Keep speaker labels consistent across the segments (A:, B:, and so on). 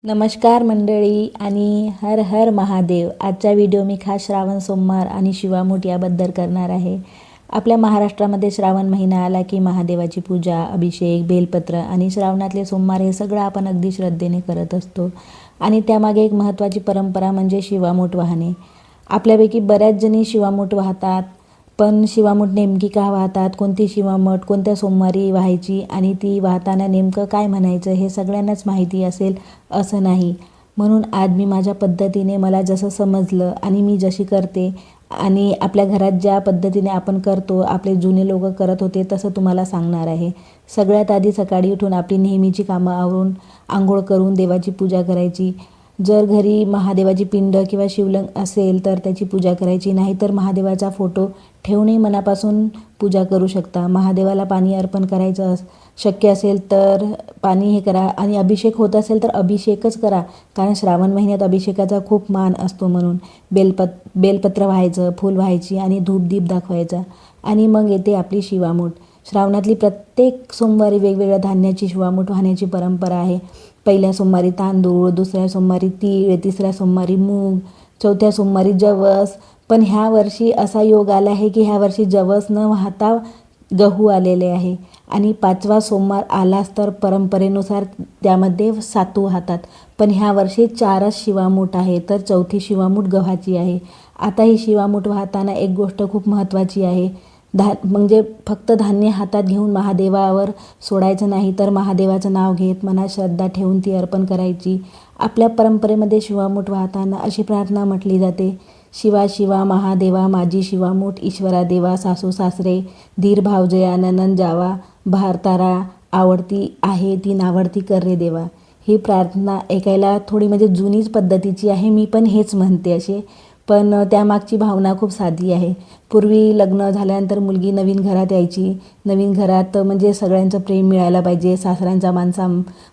A: नमस्कार मंडळी आणि हर हर महादेव. आजचा व्हिडिओ मी खास श्रावण सोमवार आणि शिवामूठ याबद्दल करणार आहे. आपल्या महाराष्ट्रामध्ये श्रावण महिना आला की महादेवाची पूजा, अभिषेक, बेलपत्र आणि श्रावणातले सोमवार हे सगळं आपण अगदी श्रद्धेने करत असतो. आणि त्यामागे एक महत्त्वाची परंपरा म्हणजे शिवामूठ वाहणे. आपल्यापैकी बऱ्याच जणी शिवामूठ वाहतात, पण शिवामूठ नेमकी का वाहतात, कोणती शिवामूठ कोणत्या सोमवारी वाहायची आणि ती वाहताना नेमकं काय म्हणायचं हे सगळ्यांनाच माहिती असेल असं नाही. म्हणून आज मी माझ्या पद्धतीने मला जसं समजलं आणि मी जशी करते आणि आपल्या घरात ज्या पद्धतीने आपण करतो, आपले जुने लोक करत होते तसं तुम्हाला सांगणार आहे. सगळ्यात आधी सकाळी उठून आपली नेहमीची कामं आवरून आंघोळ करून देवाची पूजा करायची. जर घरी महादेवाची पिंड किंवा शिवलिंग असेल तर त्याची पूजा करायची, नाहीतर महादेवाचा फोटो ठेवूनही मनापासून पूजा करू शकता. महादेवाला पाणी अर्पण करायचं शक्य असेल तर पाणी हे करा आणि अभिषेक होत असेल तर अभिषेकच करा, कारण श्रावण महिन्यात अभिषेकाचा खूप मान असतो. म्हणून बेलपत्र व्हायचं, फूल व्हायची आणि धूपदीप दाखवायचा. आणि मग येते आपली शिवामूठ. श्रावणातली प्रत्येक सोमवारी वेगवेगळ्या धान्याची शिवामूठ वाहण्याची परंपरा आहे. पहिल्या सोमवारी तांदूळ, दुसऱ्या सोमवारी तीळ, तिसऱ्या सोमवारी मूग, चौथ्या सोमवारी जवस. पण ह्या वर्षी असा योग आला आहे की ह्या वर्षी जवस न वाहता गहू आलेले आहे. आणि 5वा सोमवार आलाच तर परंपरेनुसार त्यामध्ये सातू वाहतात. पण ह्या वर्षी 4च शिवामूठ आहे, तर चौथी शिवामूठ गव्हाची आहे. आता ही शिवामूठ वाहताना एक गोष्ट खूप महत्त्वाची आहे. म्हणजे फक्त धान्य हातात घेऊन महादेवावर सोडायचं नाही, तर महादेवाचं नाव घेत मनात श्रद्धा ठेवून ती अर्पण करायची. आपल्या परंपरेमध्ये शिवामूठ वाहताना अशी प्रार्थना म्हटली जाते: शिवा शिवा महादेवा माझी शिवामूठ, ईश्वरा देवा सासू सासरे, धीर भावजया ननन जावा, भारतारा आवडती आहे ती नावडती कर रे देवा. ही प्रार्थना ऐकायला थोडी म्हणजे जुनीच पद्धतीची आहे, मी पण हेच म्हणते असे. पण त्यामागची भावना खूप साधी आहे. पूर्वी लग्न झाल्यानंतर मुलगी नवीन घरात यायची. नवीन घरात म्हणजे सगळ्यांचं प्रेम मिळायला पाहिजे, सासऱ्यांचा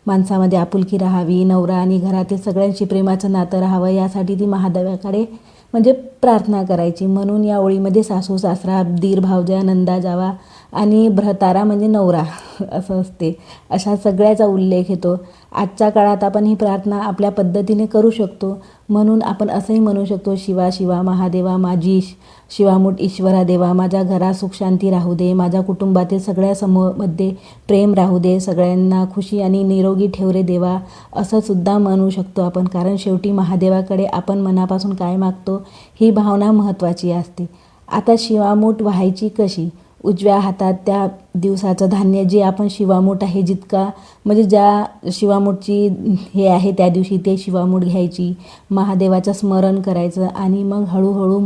A: माणसामध्ये आपुलकी राहावी, नवरा आणि घरातील सगळ्यांशी प्रेमाचं नातं राहावं, यासाठी ती महादेवाकडे म्हणजे प्रार्थना करायची. म्हणून या ओळीमध्ये सासू सासरा, दीर भावजया नंदा जावा आणि भ्रतारा म्हणजे नवरा असं असते. अशा सगळ्याचा उल्लेख येतो. आजच्या काळात आपण ही प्रार्थना आपल्या पद्धतीने करू शकतो. म्हणून आपण असंही म्हणू शकतो: शिवा शिवा महादेवा माझी शिवामूठ, ईश्वरा देवा माझ्या घरात सुखशांती राहू दे, माझ्या कुटुंबातील सगळ्या मध्ये प्रेम राहू दे, सगळ्यांना खुशी आणि निरोगी ठेव रे देवा, असं सुद्धा म्हणू शकतो आपण. कारण शेवटी महादेवाकडे आपण मनापासून काय मागतो ही भावना महत्त्वाची असते. आता शिवामूठ व्हायची कशी? उजव्या हातात त्या दिवसाचं धान्य जे आपण शिवामूठ आहे जितका म्हणजे ज्या शिवामूठची हे आहे त्या दिवशी ते शिवामूठ घ्यायची, महादेवाचं स्मरण करायचं आणि मग हळूहळू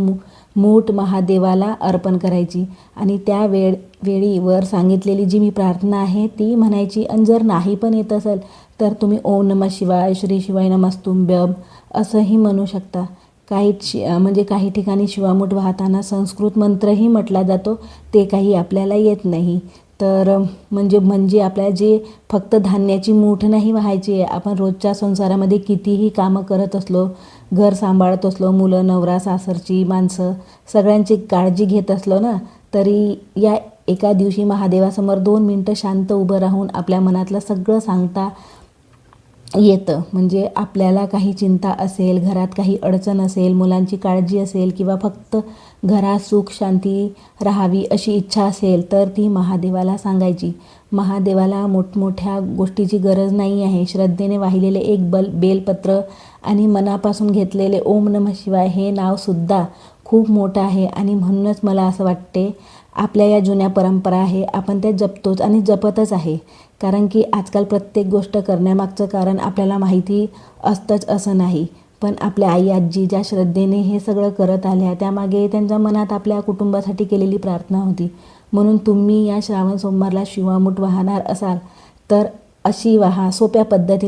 A: मूठ महादेवाला अर्पण करायची. आणि त्या वेळी वर सांगितलेली जी मी प्रार्थना आहे ती म्हणायची. आणि जर नाही पण येत असेल तर तुम्ही ओम नमः शिवाय, श्री शिवाय नमस्तुभ्यं असंही म्हणू शकता. काही ठिकाणी शिवामूठ वाहताना संस्कृत मंत्रही म्हटला जातो, ते काही आपल्याला येत नाही. तर म्हणजे आपल्याला जे फक्त धान्याची मूठ नाही व्हायची आहे. आपण रोजच्या संसारामध्ये कितीही कामं करत असलो, घर सांभाळत असलो, मुलं, नवरा, सासरची माणसं सगळ्यांची काळजी घेत असलो ना, तरी या एका दिवशी महादेवासमोर 2 मिनटं शांत उभं राहून आपल्या मनातलं सगळं सांगता येतं. म्हणजे आपल्याला काही चिंता असेल, घरात काही अडचण असेल, मुलांची काळजी असेल किंवा फक्त घरात सुख शांती राहावी अशी इच्छा असेल तर ती महादेवाला सांगायची. महादेवाला मोठमोठ्या गोष्टीची गरज नाही आहे. श्रद्धेने वाहिलेले एक बेलपत्र आणि मनापासून घेतलेले ओम नमः शिवाय हे नावसुद्धा खूप मोठं आहे. आणि म्हणूनच मला असं वाटते आपल्या या जुन्या परंपरा आहे, आपण त्या जपतोच आणि जपतच आहे. कारण की आजकाल प्रत्येक गोष्ट करण्यामागचं कारण आपल्याला माहिती असतंच असं नाही. पण आपल्या आई आजी ज्या श्रद्धेने हे सगळं करत आल्या त्यामागे त्यांच्या मनात आपल्या कुटुंबासाठी केलेली प्रार्थना होती. म्हणून तुम्ही या श्रावण सोमवारला शिवामूठ वाहणार असाल तर अशी वाहा, सोप्या पद्धतीने.